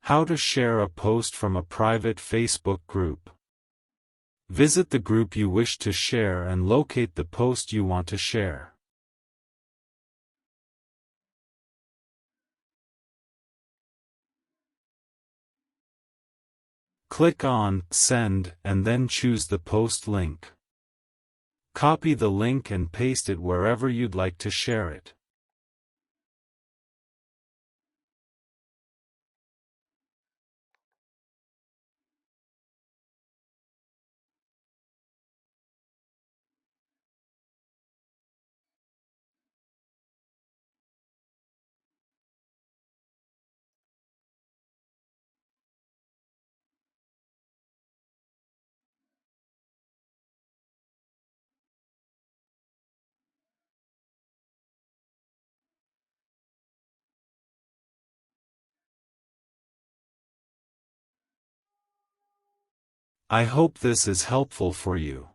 How to share a post from a private Facebook group. Visit the group you wish to share and locate the post you want to share. Click on Send and then choose the post link. Copy the link and paste it wherever you'd like to share it. I hope this is helpful for you.